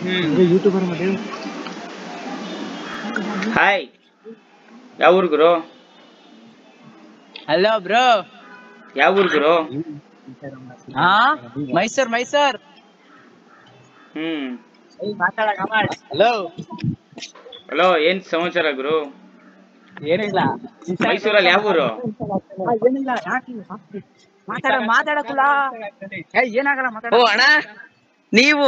YouTuber ಮತ್ತೆ hi, ಯಾವ ಊರ್ ಗುರು? Hello bro. ಯಾವ ಊರ್ ಗುರು? ಹಾ, ಮೈಸೂರ್. ಹ್ಮ್. ಹಲೋ. ಹಲೋ, ಏನ್ ಸಮಾಚಾರ ಗುರು? ಏನಿಲ್ಲ. ಮೈಸೂರಲ್ಲಿ ಯಾವ ಊರು? ಏನಿಲ್ಲ. ಮಾತಾಡಕಲ್ಲ. ಏನಾಗಲ್ಲ. ಓ ಅಣ್ಣ, ನೀವು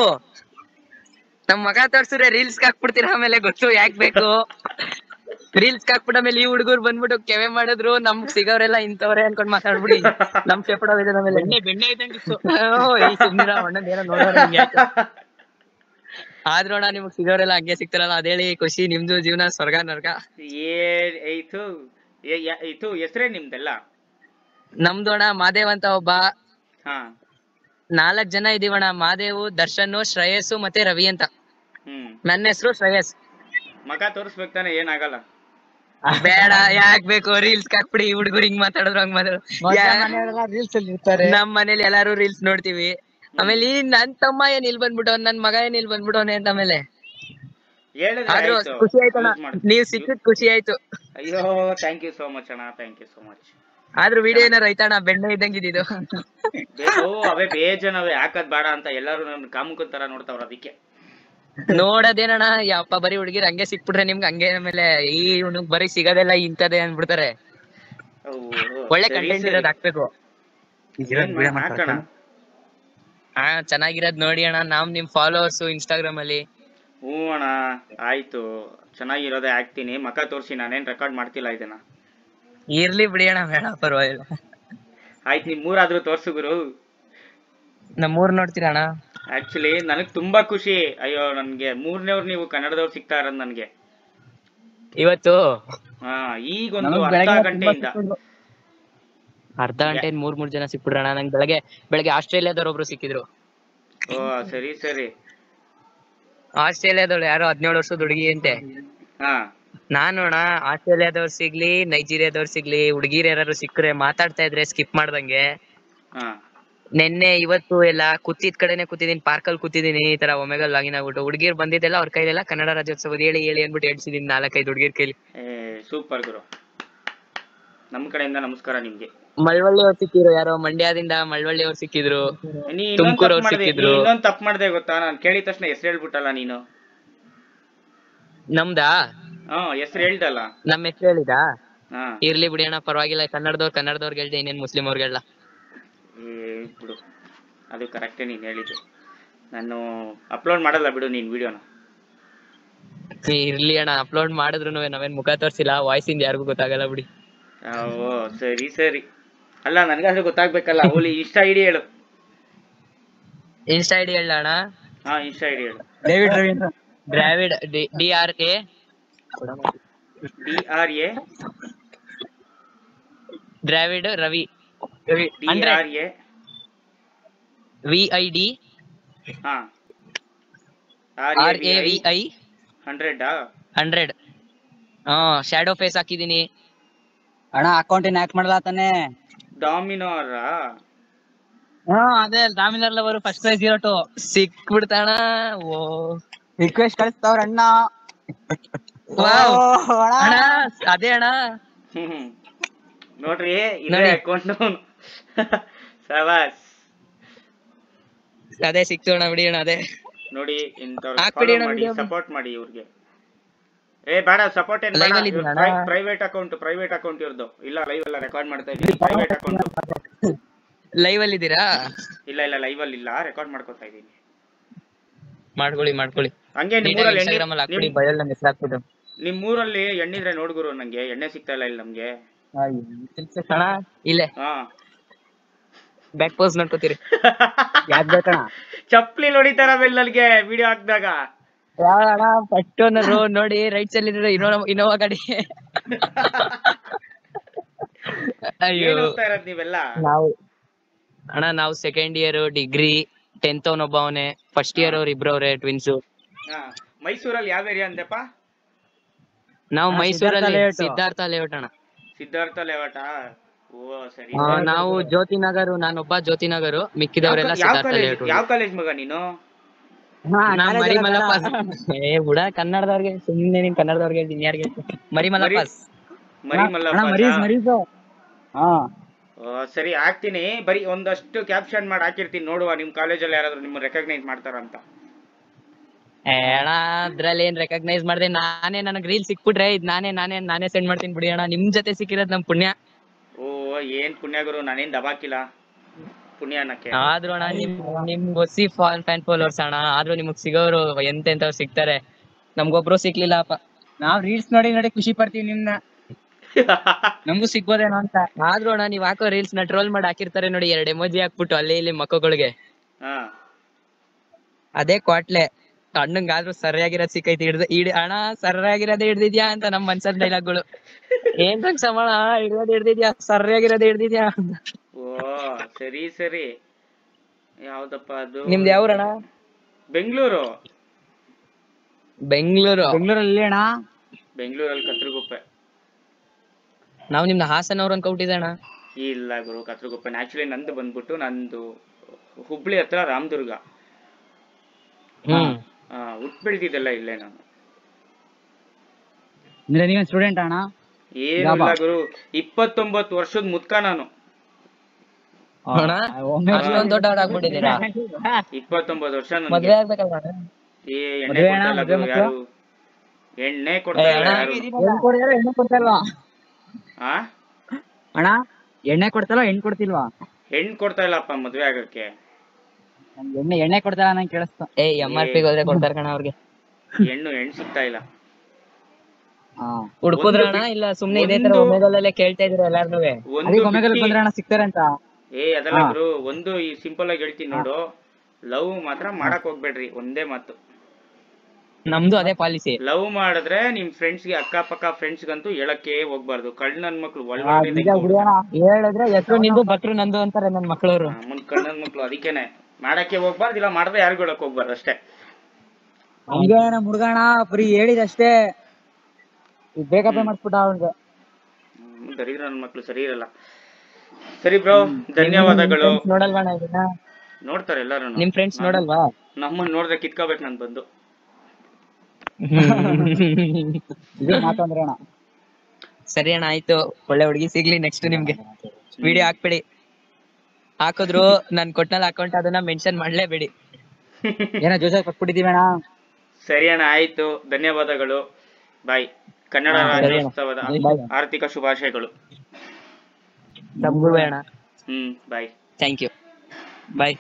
ನಮ್ ಮಗ ತೋರ್ಸಿದ್ರೆ ರೀಲ್ಸ್ ಹಾಕ್ಬಿಡ್ತೀರ. ಆಮೇಲೆ ಗೊತ್ತು ಯಾಕ್ ಬೇಕು. ರೀಲ್ಸ್ ಹಾಕ್ಬಿಟ್ಟ ಮೇಲೆ ಈ ಹುಡುಗರು ಬಂದ್ಬಿಟ್ಟು ಕೆವೆ ಮಾಡಿದ್ರು. ನಮ್ಗ್ ಸಿಗೋರೆಲ್ಲ ಇಂಥವ್ರೆ ಅನ್ಕೊಂಡ್ ಮಾತಾಡ್ಬಿಡಿ. ನಮ್ ಚೇಪಡ ಬೆಣ್ಣೆ ಇದ್ದಂಗಿತ್ತು. ಸುಮ್ನಿರ ಅಣ್ಣನ್ ಏನೋ ನೋಡೋಣ. ಆದ್ರೂ ಅಣ್ಣ ನಿಮ್ಗ್ ಸಿಗೋರೆಲ್ಲ ಹಂಗೆ ಸಿಗ್ತಾರಲ್ಲ, ಅದೇಳಿ ಖುಷಿ. ನಿಮ್ದು ಜೀವನ ಸ್ವರ್ಗ ನರ್ಕ. ಹೆಸರೇ ನಿಮ್ದೆಲ್ಲ? ನಮ್ದು ಅಣ್ಣ ಮಾದೇವ್ ಅಂತ ಒಬ್ಬ. ಹಾ. 4 ಜನ ಇದೀವಣ್ಣ. ಮಾದೇವು, ದರ್ಶನ್, ಶ್ರೇಯಸ್ಸು ಮತ್ತೆ ರವಿ ಅಂತ. ನನ್ನ ಹೆಸರು ಶ್ರೇಯಸ್. ಮಗ ತೋರಿಸ್ಬೇಕು ತಾನೆ, ಏನಾಗಲ್ಲ. ಬೇಡ, ಯಾಕ್ ಬೇಕು. ರೀಲ್ಸ್ ಹಾಕ್ಬಿಡಿ. ಹುಡುಗರು ಹಿಂಗ್ ಮಾತಾಡಿದ್ರು ಹಂಗ್ ಮಾತಾಡೋದು. ನಮ್ ಮನೇಲಿ ಎಲ್ಲಾರು ರೀಲ್ಸ್ ನೋಡ್ತೀವಿ. ಆಮೇಲೆ ನನ್ ತಮ್ಮ ಏನ್ ಇಲ್ಲಿ ಬಂದ್ಬಿಟ್ಟು, ನನ್ ಮಗ ಏನ್ ಇಲ್ಲಿ ಬಂದ್ಬಿಟ್ಟವನೆ ಅಂತ. ಆಮೇಲೆ ಆದ್ರೂ ಖುಷಿ ಆಯ್ತಣ್ಣ, ನೀವ್ ಸಿಕ್ಕಿದ್ ಖುಷಿ ಆಯ್ತು. ಅಯ್ಯೋ, ಥ್ಯಾಂಕ್ ಯು ಸೋ ಮಚ್ ಅಣ್ಣ, ಥ್ಯಾಂಕ್ ಯು ಸೋ ಮಚ್. ಆದ್ರೂ ವಿಡಿಯೋ ಏನಾರ ಐತಣ್ಣ, ಬೆಣ್ಣೆ ಇದ್ದಂಗಿದ್ದು. ಅವೇ ಬೇಜನವೇ ಹಾಕದ್ ಬೇಡ ಅಂತ ಎಲ್ಲಾರು ನನ್ ಕಾಮುಕನ್ ತರ ನೋಡ್ತಾವ್ರ. ಅದಕ್ಕೆ ನೋಡೋದೇನಣ್ಣ, ಯಪ್ಪ ಬರೀ ಹುಡುಗಿರ್ ಹಂಗೆ ಸಿಕ್ಬಿಟ್ರೆ ನಿಮ್ಗೆ ಹಂಗೆ. ಆಮೇಲೆ ಈ ಇವ್ನಿಗ್ ಬರೀ ಸಿಗೋದೆಲ್ಲ ಇಂತದೇ ಅನ್ಬಿಡ್ತಾರೆ. ಒಳ್ಳೆ ಕಂಟೆಂಟ್ ಇರೋದ್ ಹಾಕ್ಬೇಕು. ಹಾ, ಚೆನ್ನಾಗಿರೋದ್ ನೋಡಿ ಅಣ್ಣ. ನಾವ್ ನಿಮ್ ಫಾಲೋವರ್ಸ್ ಇನ್ಸ್ಟಾಗ್ರಾಮ್ ಅಲ್ಲಿ. ಹ್ಞೂ ಅಣ್ಣ, ಆಯ್ತು. ಚೆನ್ನಾಗಿರೋದೇ ಹಾಕ್ತೀನಿ. ಮಕ ತೋರ್ಸಿ, ನಾನೇನ್ ರೆಕಾರ್ಡ್ ಮಾಡ್ತಿಲ್ಲ ಇದನ್ನ. ಇರ್ಲಿ ಬಿಡಿ ಅಣ್ಣ, ಬೇಡ ಪರವಾಗಿಲ್ಲ. ಆಯ್ತು, ನಿಮ್ ಮೂರಾದ್ರೂ ತೋರ್ಸು ಗುರು. ನಮ್ಮೂರ್ ನೋಡ್ತೀರಾ ಅಣ್ಣ? ಆಕ್ಚುಲಿ ನನಗ್ ತುಂಬಾ ಖುಷಿ. ಅಯ್ಯೋ, ನನ್ಗೆ 3ನೇವ್ರು ನೀವು ಕನ್ನಡದವ್ರು ಸಿಗ್ತಾ ಇರೋದ್ ನನ್ಗೆ ಇವತ್ತು. ಹಾ, ಈಗೊಂದು ಅರ್ಧ ಗಂಟೆ 3 ಜನ ಸಿಕ್ಬಿಡ್ರ ಅಣ್ಣ. ನಂಗೆ ಬೆಳಗ್ಗೆ ಆಸ್ಟ್ರೇಲಿಯಾದವ್ರು ಒಬ್ರು ಸಿಕ್ಕಿದ್ರು. ಓ, ಸರಿ. ಆಸ್ಟ್ರೇಲಿಯಾದವ್ರು ಯಾರೋ 17 ವರ್ಷದ ಹುಡುಗಿ ಅಂತೆ. ಹಾ. ನಾನು ಅಣ್ಣ, ಆಸ್ಟ್ರೇಲಿಯಾದವ್ರು ಸಿಗ್ಲಿ, ನೈಜೀರಿಯಾದವ್ರು ಸಿಗ್ಲಿ, ಹುಡುಗಿರ್ ಯಾರು ಸಿಕ್ಕರೆ ಮಾತಾಡ್ತಾ ಇದ್ರೆ ಸ್ಕಿಪ್ ಮಾಡ್ದಂಗೆ. ನೆನ್ನೆ ಇವತ್ತು ಎಲ್ಲ ಕೂತಿದ್ ಕಡೆನೆ ಕೂತಿದೀನಿ. ಪಾರ್ಕಲ್ಲಿ ಕೂತಿದೀನಿ. ಈ ತರ ಒಮೆಗಲ್ ಲಾಗಿನ್ ಆಗ್ಬಿಟ್ಟು ಹುಡುಗಿರ್ ಬಂದಿದ್ದೆಲ್ಲ ಅವ್ರ ಕೈಲೆಲ್ಲ ಕನ್ನಡ ರಾಜ್ಯೋತ್ಸವ ಹೇಳಿ ಅನ್ಬಿಟ್ಟು ಹೇಳ್ಸಿದೀನಿ 4-5 ಹುಡುಗಿರ್ ಕೈಲಿ. ಸೂಪರ್ ಗುರು, ನಮ್ ಕಡೆಯಿಂದ ನಮಸ್ಕಾರ ನಿಮ್ಗೆ. ಮಳವಳ್ಳಿ ಅವ್ರು ಸಿಕ್ಕಿದ್ರು. ಯಾರೋ ಮಂಡ್ಯದಿಂದ ಮಳವಳ್ಳಿ ಅವ್ರು ಸಿಕ್ಕಿದ್ರು. ತುಮಕೂರು ಅವ್ರು ಸಿಕ್ಕಿದ್ರು. ಇನ್ನೊಂದ್ ತಪ್ಪು ಮಾಡ್ದೆ ಗೊತ್ತಾ? ನಾನ್ ಕೇಳಿದ ತಕ್ಷಣ ಹೆಸರು ಹೇಳ್ಬಿಟ್ಟಲ್ಲ ನೀನು. ನಮ್ದಾ? ಹೆಸರು ಹೇಳ್ದಲ್ಲ. ನಮ್ ಹೆಸರು ಹೇಳಿದಾ? ಇರ್ಲಿ ಬಿಡಿ ಅಣ್ಣ, ಪರವಾಗಿಲ್ಲ. ಕನ್ನಡದವ್ರಿಗೆ ಹೇಳ್ದೆ, ಇನ್ನೇನ್ ಮುಸ್ಲಿಂ ಅವ್ರಿಗೆ ಹೇಳ. ಬಿಡು, ಅದು ಕರೆಕ್ಟೇ ನೀನ್ ಹೇಳಿದ್ದು. ನಾನು ಅಪ್ಲೋಡ್ ಮಾಡಲ್ಲ ಬಿಡು ನೀನ್ ವಿಡಿಯೋನ. ಇರ್ಲಿ ಅಣ್ಣ, ಅಪ್ಲೋಡ್ ಮಾಡಿದ್ರು ನಾವೇನ್ ಮುಖ ತೋರ್ಸಿಲ್ಲ. ವಾಯ್ಸ್ ಇಂದ ಯಾರಿಗೂ ಗೊತ್ತಾಗಲ್ಲ ಬಿಡಿ. ಓ, ಸರಿ. ಅಲ್ಲ, ನನ್ಗಾದ್ರೂ ಗೊತ್ತಾಗ್ಬೇಕಲ್ಲ. ಓಲಿ, ಇನ್ಸ್ಟಾ ಐಡಿ ಹೇಳು. ಇನ್ಸ್ಟಾ ಐಡಿ ಹೇಳ ಅಣ್ಣ? ಇನ್ಸ್ಟಾ ಐಡಿ ಹೇಳು. Dravid DRA Dravid Ravi DRA VID RAVI 100. Shadow face ಹಾಕಿದೀನಿ ಅಣ್ಣ. ಅಕೌಂಟ್ ಏನ್ ಹ್ಯಾಕ್ ಮಾಡಲ್ಲ ತಾನೆ? ಡಾಮಿನೋರ್. ಅದೇ ಡಾಮಿನರ್ ಲವರ್ ಫಸ್ಟ್ ಪ್ರೈಸ್ 02 ಸಿಕ್ಬಿಡ್ತಾಣ. ಓ, ರಿಕ್ವೆಸ್ಟ್ ಕಳಿಸ್ತಾವ್ರ ಅಣ್ಣ. ಅದೇ ಅಣ್ಣ, ನೋಡ್ರಿ, ಇದೇ ಅಕೌಂಟ್. ಸವಾಸ್, ಅದೇ ಸಿಕ್ತು ಅಣ್ಣ. ಬಿಡಿ ಅಣ್ಣ, ಅದೇ ನೋಡಿ. ಇಂಥವ್ರು ಸಪೋರ್ಟ್ ಮಾಡಿ ಇವ್ರಿಗೆ. ಬೇಡ, ಸಪೋರ್ಟ್ ಏನ್ ಬೇಡ. ಪ್ರೈವೇಟ್ ಅಕೌಂಟ್ ಇವ್ರದ್ದು. ಇಲ್ಲ, ಲೈವ್ ಎಲ್ಲ ರೆಕಾರ್ಡ್ ಮಾಡ್ತಾ ಇದ್ದೀನಿ. Private account. ಲೈವ್ ಅಲ್ಲಿ ಇದ್ದೀರಾ? ಇಲ್ಲ, ಲೈವ್ ಅಲ್ಲಿ ಇಲ್ಲ, ರೆಕಾರ್ಡ್ ಮಾಡ್ಕೊತಾ ಇದ್ದೀನಿ. ಮಾಡ್ಕೊಳ್ಳಿ. ಹಂಗೆ ನಿಮ್ಮೂರಲ್ಲಿ ಎಣ್ಣಿದ್ರೆ ನೋಡ್ಗುರು. ನಂಗೆ ಎಣ್ಣೆ ಸಿಗ್ತಾ ಇಲ್ಲ ಇಲ್ಲಿ ನಮ್ಗೆ. ಇಲ್ಲೇ ಬ್ಯಾಕ್ ಪೋಸ್ ನೋಡ್ಕೋತೀರಿ. ಚಪ್ಲಿ ಹೊಡಿತಾರ ಬೆಲ್ಲಲ್ಗೆ ವಿಡಿಯೋ ಹಾಕ್ದಾಗ. ಫಸ್ಟ್ ನೋಡಿ, ರೈಟ್ ಸೈಡ್ ಇದ್ರೆ ಇನೋವಾ ಗಾಡಿ. ಅಯ್ಯೋ, ನೀವೆಲ್ಲ ನಾವು ಸೆಕೆಂಡ್ ಇಯರ್ ಡಿಗ್ರಿ 10th ಅವನೊಬ್ಬ ಅವನೇ. ಫಸ್ಟ್ ಇಯರ್ ಅವ್ರು ಇಬ್ರವ್ರೆ, ಟ್ವಿನ್ಸು. ಮೈಸೂರಲ್ಲಿ ಯಾವ ಏರಿಯಾ ಅಂದೆಪ್ಪ? ನಾವು ಮೈಸೂರಲ್ಲಿ ಸಿದ್ಧಾರ್ಥ ಲೇಔಟ್ ಅಣ್ಣ. ಸಿದ್ಧಾರ್ಥ ಲೇಔಟ್. ಓ, ಸರಿ. ನಾವು ಜ್ಯೋತಿನಗರ್. ನಾನೊಬ್ಬ ಜ್ಯೋತಿನಗರ್, ಮಿಕ್ಕಿದವರೆಲ್ಲ ಸಿದ್ಧಾರ್ಥ ಲೇಔಟ್. ಯಾವ ಕಾಲೇಜ್ ಮಗ ನೀನು? ಮರಿ ಮಲ್ಲಪ್ಪ ಏ ಬುಡ ಕನ್ನಡದವ್ರಿಗೆ ಸುಮ್ನೆ ನೀನ್ ಕನ್ನಡದವ್ರಿಗೆ ಯಾರಿಗೆ ಮರಿ ಮಲ್ಲಪ್ಪ ಮರಿ ಮಲ್ಲಪ್ಪ ಮರೀಸು ಹಾ ಸರಿ ಹಾಕ್ತೀನಿ. ಬರೀ ಒಂದಷ್ಟು ಕ್ಯಾಪ್ಷನ್ ಮಾಡಿ ಹಾಕಿರ್ತೀನಿ, ನೋಡುವ ನಿಮ್ ಕಾಲೇಜಲ್ಲಿ ಯಾರಾದ್ರೂ ನಿಮ್ಮ ರೆಕಗ್ನೈಸ್ ಮಾಡ್ತಾರಂತ. ಅಣ್ಣ ಅದ್ರಲ್ಲಿ ಏನ್ ರೆಕಗ್ನೈಸ್ ಮಾಡ್ದೆ ನಾನೇ, ನನಗ್ ರೀಲ್ ಸಿಕ್ಬಿಟ್ರೆ ಇದ್ ನಾನೇ ಸೆಂಡ್ ಮಾಡ್ತೀನಿ ಬಿಡಿ ಅಣ್ಣ. ನಿಮ್ ಜೊತೆ ಸಿಕ್ಕಿರೋದ್ ನಮ್ ಪುಣ್ಯ. ಓ ಏನ್ ಪುಣ್ಯ ಗುರು, ನಾನೇನ್ ದಬಾಕಿಲ್ಲ ಪುಣ್ಯ ಅನ್ನಕ್ಕೆ. ಆದ್ರೂ ಅಣ್ಣ ನಿಮ್ ಹೊಸಿ ಫ್ಯಾನ್ ಫಾಲೋವರ್ಸ್ ಅಣ್ಣ, ಆದ್ರೂ ನಿಮಗ್ ಸಿಗೋರು ಎಂತೆಂತವ್ರು ಸಿಗ್ತಾರೆ, ನಮ್ಗೊಬ್ರು ಸಿಕ್ಲಿಲ್ಲಪ್ಪ. ನಾವ್ ರೀಲ್ಸ್ ನೋಡಿ ಖುಷಿ ಪಡ್ತೀವಿ ನಿಮ್ನ, ನಮಗೂ ಸಿಗ್ಬೋದೇನೋ ಅಂತ. ಆದ್ರೂ ಅಣ್ಣ ನೀವ್ ಹಾಕೋ ರೀಲ್ಸ್ ನ ಟ್ರೋಲ್ ಮಾಡಿ ಹಾಕಿರ್ತಾರೆ ನೋಡಿ, 2 ಎಮೋಜಿ ಹಾಕ್ಬಿಟ್ಟು ಅಲ್ಲಿ ಇಲ್ಲಿ ಮಕ್ಕಳಿಗೆ, ಅದೇ ಕ್ವಾಟ್ಲೆ ಅಣ್ಣಂಗಾದ್ರೂ ಸರಿಯಾಗಿರೋದ್ ಸಿಕ್ಕೈತಿ. ಅಣ್ಣ ಸರಿಯಾಗಿರೋದೇ ಹಿಡ್ದಿದ್ಯಾ ಅಂತ ನಮ್ ಮನ್ಸದ್ ಡೈಲಾಗ್ಗಳು. ಏನ್ ಸಮಣ ಹಿಡ್ದಿದ್ಯಾ, ಸರಿಯಾಗಿರೋದೇ ಹಿಡ್ದಿದ್ಯಾ ಅಂತ. ಓ ಸರಿ ಸರಿ. ಯಾವ್ದಪ್ಪ ಅದು? ನಿಮ್ದು ಯಾವ್ರಣ್ಣ? ಬೆಂಗಳೂರು. ಬೆಂಗಳೂರಲ್ಲಿ ಅಣ್ಣ? ಬೆಂಗಳೂರಲ್ಲಿ ಕತ್ರಗುಪ್ಪೆ. ನಾವ್ ನಿಮ್ನ ಹಾಸನವ್ರು ಅನ್ಕೊಬಿಟ್ಟಿದೆ ಅಣ್ಣ. ಇಲ್ಲ ಗುರು, ಕತ್ರಗುಪ್ಪೆ. ಆಕ್ಚುಲಿ ನಂದು ಬಂದ್ಬಿಟ್ಟು ನಂದು ಹುಬ್ಳಿ ಹತ್ರ ರಾಮದುರ್ಗ. ಹುಟ್ಟು ಬೆಳೆದಿದ್ದೆಲ್ಲ ಇಲ್ಲೇ ನಾನು. ಅಂದ್ರೆ ನೀವೇನ್ ಸ್ಟೂಡೆಂಟ್ ಅಣ್ಣ? ಏನಿಲ್ಲ ಗುರು, 29 ವರ್ಷದ ಮುದ್ಕ ನಾನು. ಅಷ್ಟೊಂದ್ ದೊಡ್ಡ ಆಗ್ಬಿಟ್ಟಿದ್ದೀರಾ? 29 ವರ್ಷ ನನಗೆ. ಮದ್ವೆ ಆಗ್ಬೇಕಲ್ಲ? ಏ ಎಣ್ಣೆ ಕೊಡ್ತಾ ಇಲ್ಲ ಗುರು, ಯಾರು ಎಣ್ಣೆ ಕೊಡ್ತಾ ಇಲ್ಲ ಯಾರು. ಎಣ್ಣೆ ಕೊಡ್ತಾಯಿಲ್ವಾ ಆ ಅಣ್ಣ? ಎಣ್ಣೆ ಕೊಡ್ತಾರ ಹೆಣ್ಣು ಕೊಡ್ತಿಲ್ವಾ? ಹೆಣ್ಣು ಕೊಡ್ತಾ ಇಲ್ಲಪ್ಪ ಮದ್ವೆ ಆಗಕ್ಕೆ. ಎಣ್ಣೆ ಕೊಡ್ತಾರ ನಂಗೆ ಕೇಳಿಸ್ತು. MRP ಹೋದ್ರೆ ಕೊಡ್ತಾರ ಕಣ ಅವ್ರಿಗೆ. ಹೆಣ್ಣು ಸಿಗ್ತಾ ಇಲ್ಲ. ಹುಡ್ಕುದ್ರಣ ಇಲ್ಲ ಸುಮ್ನೆ ಇದೇ ತರ ಒಮ್ಮೆಗಲ್ಲೇ ಕೇಳ್ತಾ ಇದ್ರ ಎಲ್ಲಾರ್ನು? ಬಂದ್ರೆ ಸಿಗ್ತಾರೆ ಅಂತ. ಅದೆಲ್ಲ ಗುರು, ಒಂದು ಈ ಸಿಂಪಲ್ ಆಗಿ ಹೇಳ್ತೀನಿ ನೋಡು, ಲವ್ ಮಾತ್ರ ಮಾಡಕ್ ಹೋಗ್ಬೇಡ್ರಿ, ಒಂದೇ ಮಾತು. ನಮ್ದು ಅದೇ ಪಾಲಿಸಿ. ಲವ್ ಮಾಡಿದ್ರೆ ನಿಮ್ ಫ್ರೆಂಡ್ಸ್ಗೆ, ಅಕ್ಕಪಕ್ಕ ಫ್ರೆಂಡ್ಸ್ಗಂತೂ ಹೇಳಕ್ಕೆ ಹೋಗ್ಬಾರ್ದು. ಕಳ್ಳ ನನ್ ಮಕ್ಳು ಹೇಳಿದ್ರೆ ಹೆಸರು ನಿಂದು ಭಟ್ರು ನಂದು ಅಂತಾರೆ ನನ್ ಮಕ್ಳವ್ರು. ಕಳ್ಳ ನನ್ ಮಕ್ಳು, ಅದಕ್ಕೇನೆ ಮಾಡಕ್ಕೆ ಹೋಗ್ಬಾರ್ದು. ಇಲ್ಲ ಮಾಡಿದ್ರೆ ಯಾರಿಗೂ ಹೇಳಕ್ ಹೋಗ್ಬಾರ್ದು ಅಷ್ಟೇ. ಹಂಗೆ ಮುಡ್ಗಣ ಬರೀ ಹೇಳಿದಷ್ಟೇ, ಬೇಕಪ್ಪ ಮಾಡ್ಬಿಟ್ಟ ಅವ್ನಿಗೆ. ದರಿದ್ರ ನನ್ ಮಕ್ಳು ಸರಿ ಇರಲ್ಲ. ಸರಿ ಬ್ರೋ, ಧನ್ಯವಾದಗಳು. ನೋಡಲ್ವಾ? ನೋಡ್ತಾರೆ ಎಲ್ಲಾರು. ನಿಮ್ ಫ್ರೆಂಡ್ಸ್ ನೋಡಲ್ವಾ? ನಮ್ಮನ್ನ ನೋಡಿದ್ರೆ ಕಿತ್ಕೋಬೇಕು ನಾನು ಬಂದು. ಸರಿ ಅಣ್ಣ, ಆಯ್ತು. ಒಳ್ಳೆ ಹುಡುಗಿ ಸಿಗ್ಲಿ ನೆಕ್ಸ್ಟ್ ನಿಮ್ಗೆ. ವಿಡಿಯೋ ಹಾಕ್ಬಿಡಿ, ಹಾಕಿದ್ರು ನಾನ್ ಕೊಟ್ಟನಲ್ಲ ಅಕೌಂಟ್, ಅದನ್ನ ಮೆನ್ಷನ್ ಮಾಡ್ಲೇಬೇಡಿ. ಏನೋ ಜೋಶ ಕೊಟ್ಬಿಟ್ಟಿದೀವಿ ಅಣ್ಣ. ಸರಿ ಅಣ್ಣ, ಆಯ್ತು. ಧನ್ಯವಾದಗಳು. ಬಾಯ್. ಕನ್ನಡ ರಾಜ್ಯೋತ್ಸವದ ಆರ್ಥಿಕ ಶುಭಾಶಯಗಳು. ತಮ್ಗೂ ಅಣ್ಣ. ಬಾಯ್. Thank you. ಬಾಯ್.